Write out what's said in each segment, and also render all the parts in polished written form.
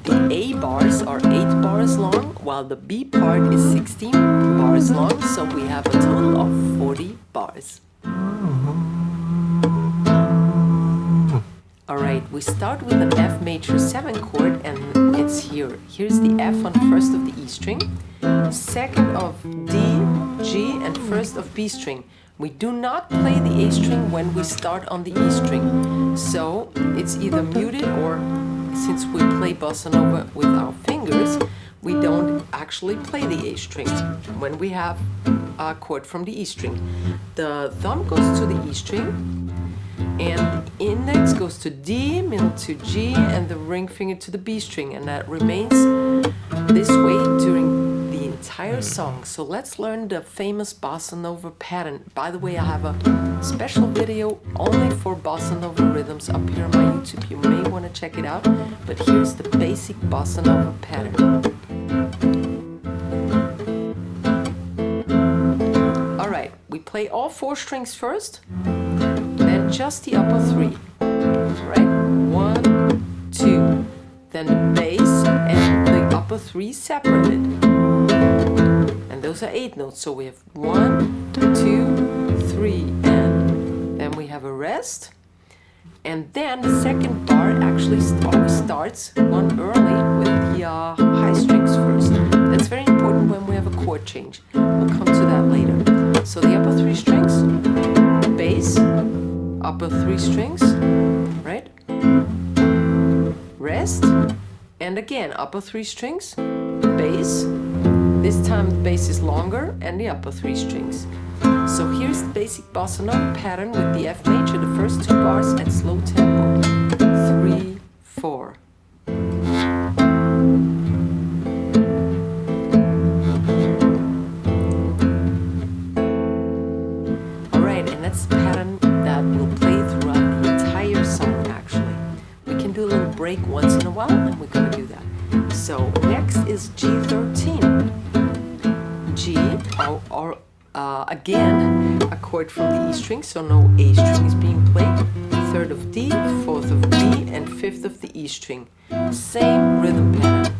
The A bars are 8 bars long, while the B part is 16 bars long, so we have a total of 40 bars. Alright, we start with an F major 7 chord, and it's here. Here's the F on first of the E string, second of D, G, and first of B string. We do not play the A string when we start on the E string, so it's either muted, or since we play Bossa Nova with our fingers, we don't actually play the A string when we have a chord from the E string. The thumb goes to the E string, and index goes to D, middle to G, and the ring finger to the B string, and that remains this way during the entire song. So let's learn the famous Bossa Nova pattern. By the way, I have a special video only for Bossa Nova rhythms up here on my YouTube. You may want to check it out, but here's the basic Bossa Nova pattern. Alright, we play all 4 strings first, then just the upper 3. Alright, 1, 2, then the bass and the upper 3 separated. And those are 8 notes, so we have 1, 2, 3, and then we have a rest. And then the second bar actually always starts one early with the high strings first. That's very important when we have a chord change. We'll come to that later. So the upper 3 strings, bass, upper 3 strings, right? Rest, and again upper 3 strings, bass. This time the bass is longer, and the upper 3 strings. So here's the basic Bossa Nova pattern with the F major, the first 2 bars at slow tempo. 3, 4. Alright, and that's the pattern that we'll play throughout the entire song actually. We can do a little break once in a while, and we're gonna do that. So next is G13. G, or again, a chord from the E string, so no A string is being played. 3rd of D, 4th of B, and 5th of the E string. Same rhythm pattern.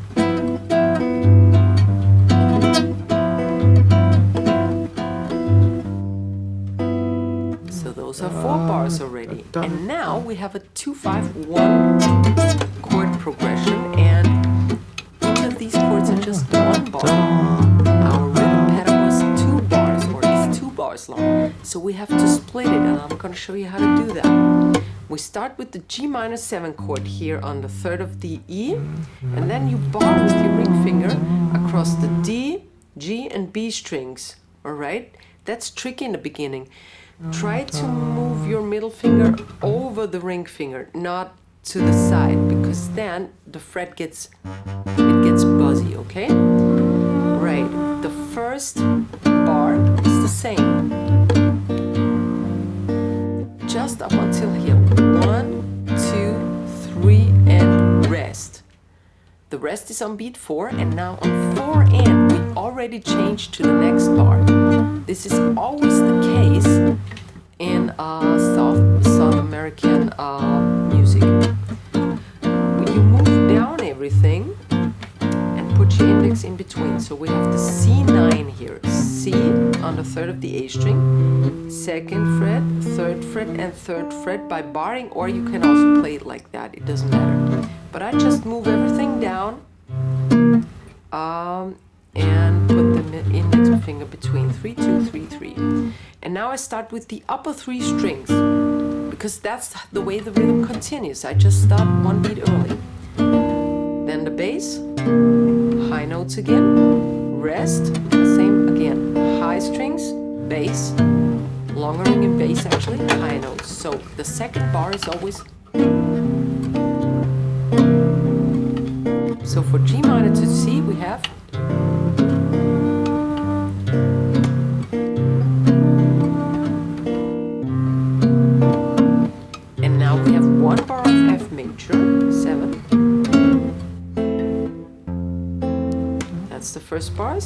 So those are 4 bars already. And now we have a 2-5-1 chord progression, and each of these chords are just 1 bar. Long. So we have to split it, and I'm going to show you how to do that. We start with the G minor 7 chord here on the 3rd of the E, and then you bar with your ring finger across the D, G, and B strings. Alright? That's tricky in the beginning. Try to move your middle finger over the ring finger, not to the side, because then the fret gets buzzy, okay? Right. The first bar is the same. Just up until here. 1, 2, 3, and rest. The rest is on beat 4, and now on 4 and we already changed to the next bar. This is always the case in songs 3rd of the A string, 2nd fret, 3rd fret, and 3rd fret by barring, or you can also play it like that, it doesn't matter. But I just move everything down and put the index finger between 3, 2, 3, 3. And now I start with the upper 3 strings, because that's the way the rhythm continues. I just start 1 beat early. Then the bass, high notes again, rest, the same again, high strings, bass, longer ring and bass actually, high notes. So the second bar is always. So for G minor to C we have. And now we have 1 bar of F major, 7. That's the first bar,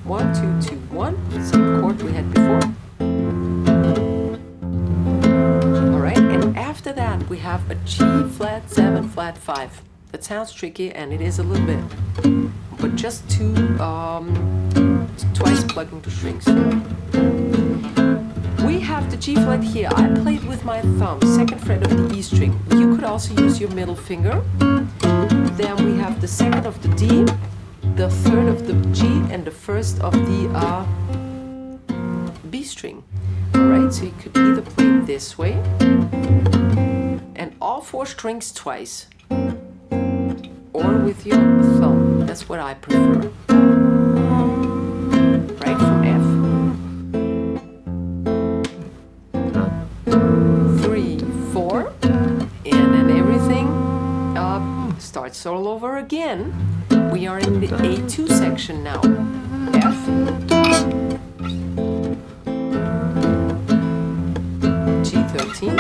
1, 2, 2, 1, same chord we had before. Alright, and after that we have a G flat 7 flat 5. That sounds tricky, and it is a little bit, but just twice plugging the strings. We have the G flat here. I played with my thumb, 2nd fret of the E string. You could also use your middle finger. Then we have the 2nd of the D, the 3rd of the G, and the 1st of the B string. Alright, so you could either play it this way, and all 4 strings twice, or with your thumb. That's what I prefer. Right from F. 3, 4, and then everything starts all over again. We are in the A2 section now. F, G13,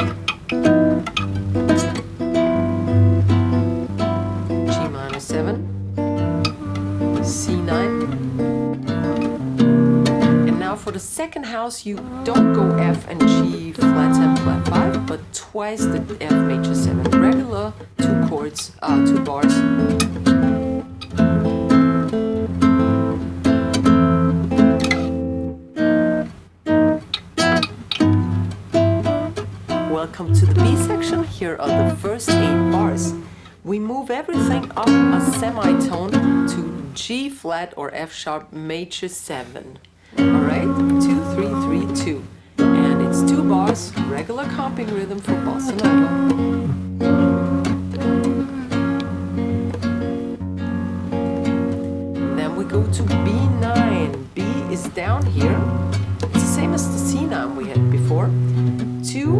G minor 7, C9, and now for the second house you don't go F and G flat 7 flat 5, but twice the F major 7, regular 2 chords, 2 bars. Welcome to the B section. Here are the first 8 bars. We move everything up a semitone to G flat or F sharp major 7. Alright, 2, 3, 3, 2. And it's 2 bars, regular comping rhythm for Bossa Nova. Then we go to B9. B is down here. It's the same as the C9 we had before. 2,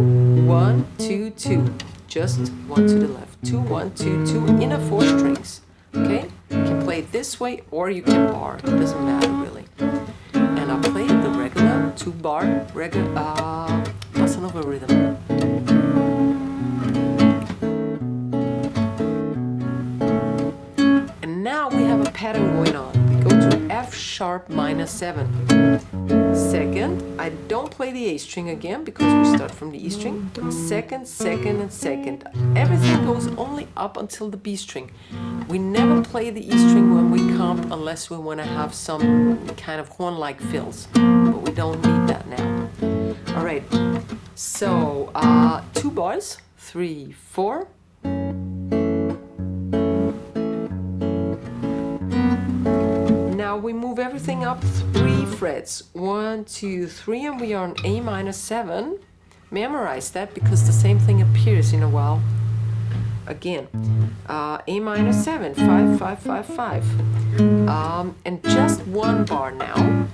1, 2, 2. Just 1 to the left. 2, 1, 2, 2 in a 4 strings. Okay? You can play it this way or you can bar. It doesn't matter really. And I'll play the regular 2 bar Bossa Nova rhythm. And now we have a pattern going on. We go to F sharp minor 7. Second, I don't play the A string again because we start from the E string. Second, second, and second. Everything goes only up until the B string. We never play the E string when we comp unless we want to have some kind of horn-like fills, but we don't need that now. Alright, so 2 bars, 3, 4. Now we move everything up 3 frets, 1, 2, 3, and we are on A minor 7. Memorize that because the same thing appears in a while. Again, A minor 7, 5, 5, 5, 5. And just 1 bar now.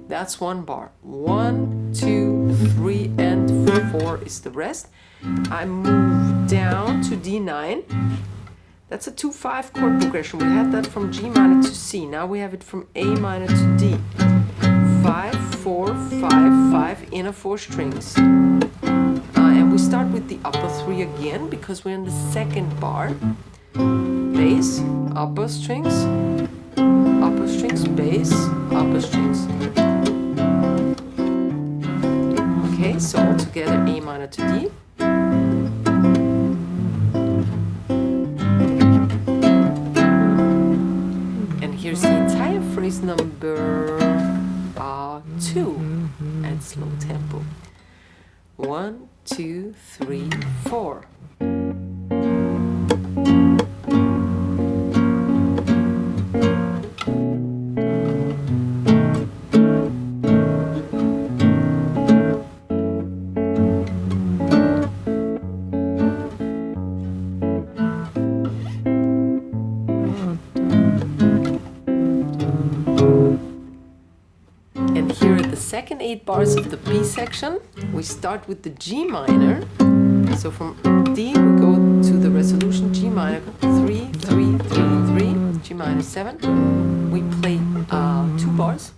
That's 1 bar. 1, 2, 3, and 4 is the rest. I move down to D9. That's a 2-5 chord progression. We had that from G minor to C. Now we have it from A minor to D. 5, 4, 5, 5 in a 4 strings. And we start with the upper 3 again because we're in the second bar. Bass, upper strings, bass, upper strings. Okay, so all together A minor to D. Here's the entire phrase number 2 at slow tempo. 1, 2, 3, 4. And here are the second 8 bars of the B section. We start with the G minor. So from D we go to the resolution G minor, 3, 3, 3, 3, G minor 7. We play 2 bars.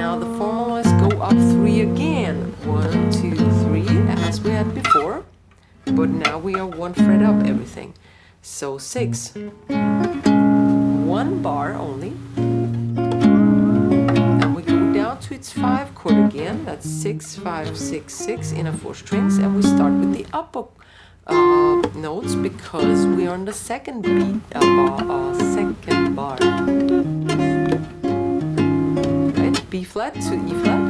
Now the formulas go up 3 again. 1, 2, 3, as we had before. But now we are 1 fret up everything. So 6. 1 bar only. And we go down to its 5 chord again. That's 6, 5, 6, 6 in a 4 strings. And we start with the upper notes because we are on the second second bar. Right? B flat to E flat.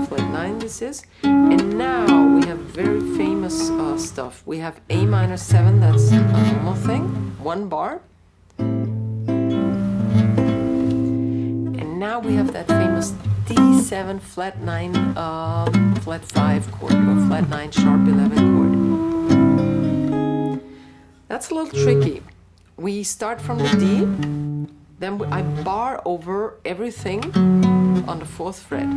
E flat 9 this is. And now we have very famous stuff. We have A minor 7, that's a normal thing. 1 bar. And now we have that famous D7 flat 9 flat 5 chord or flat 9 sharp 11 chord. That's a little tricky. We start from the D, then I bar over everything on the 4th fret.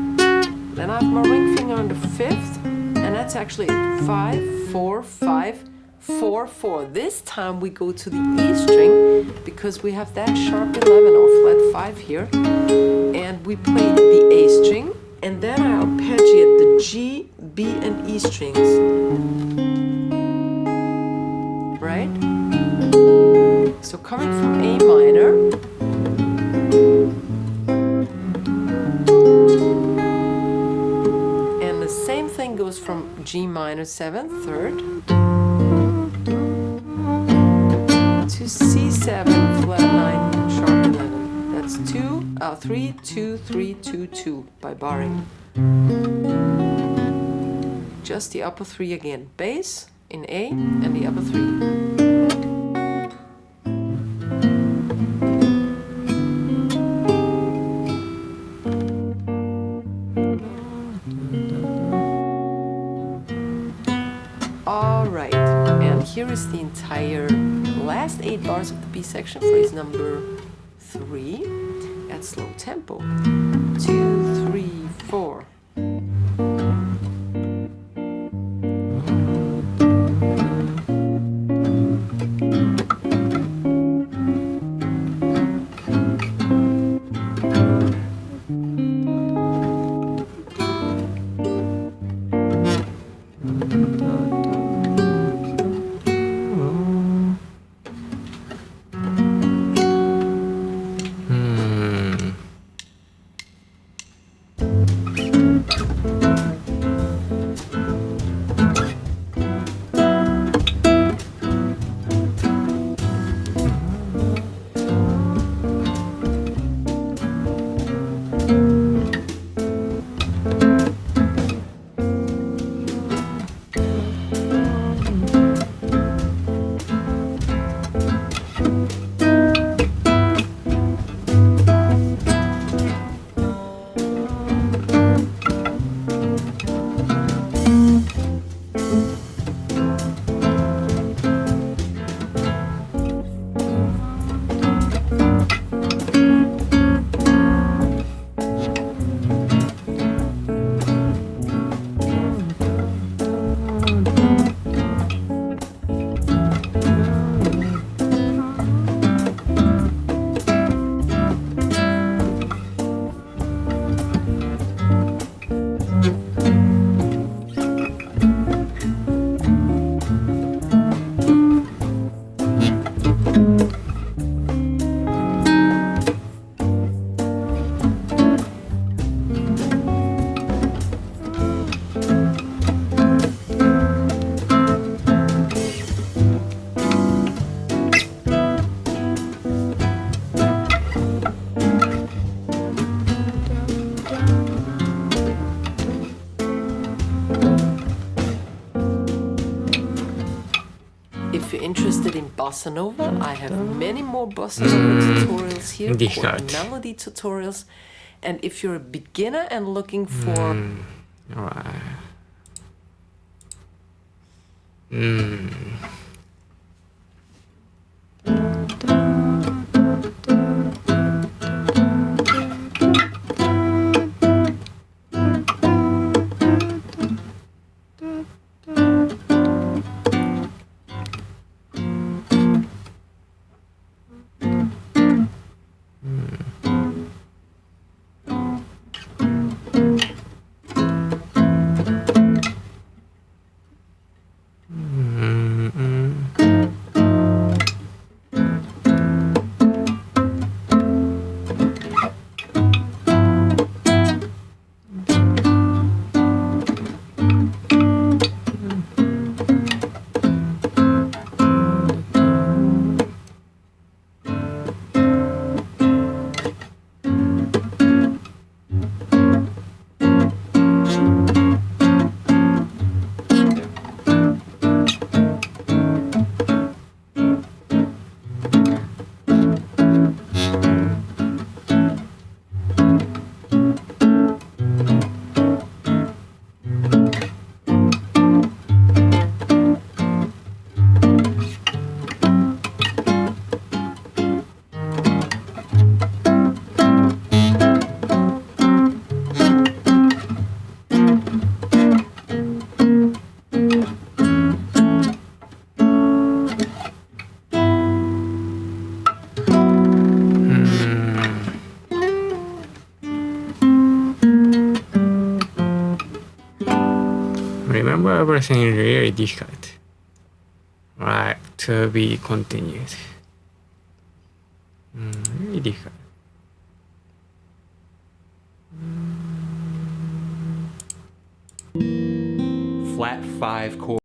Then I have my ring finger on the 5th, and that's actually 5, 4, 5, 4, 4. This time we go to the E string because we have that sharp 11 or flat 5 here. And we play the A string, and then I arpeggiate the G, B, and E strings. Right? So coming from A minor, and the same thing goes from G minor 7, 3rd, to C7 flat 9 sharp 11. That's 3, 2, 3, 2, 2 by barring. Just the upper 3 again. Bass in A and the upper 3. Alright, and here is the entire last 8 bars of the B section, phrase number 3 at slow tempo. 2, 3, 4. If you're interested in Bossa Nova, I have many more Bossa Nova tutorials here, chord melody tutorials. And if you're a beginner and looking for... Alright. Remember, everything is really difficult. Right, to be continued. Really difficult. Flat 5 chord.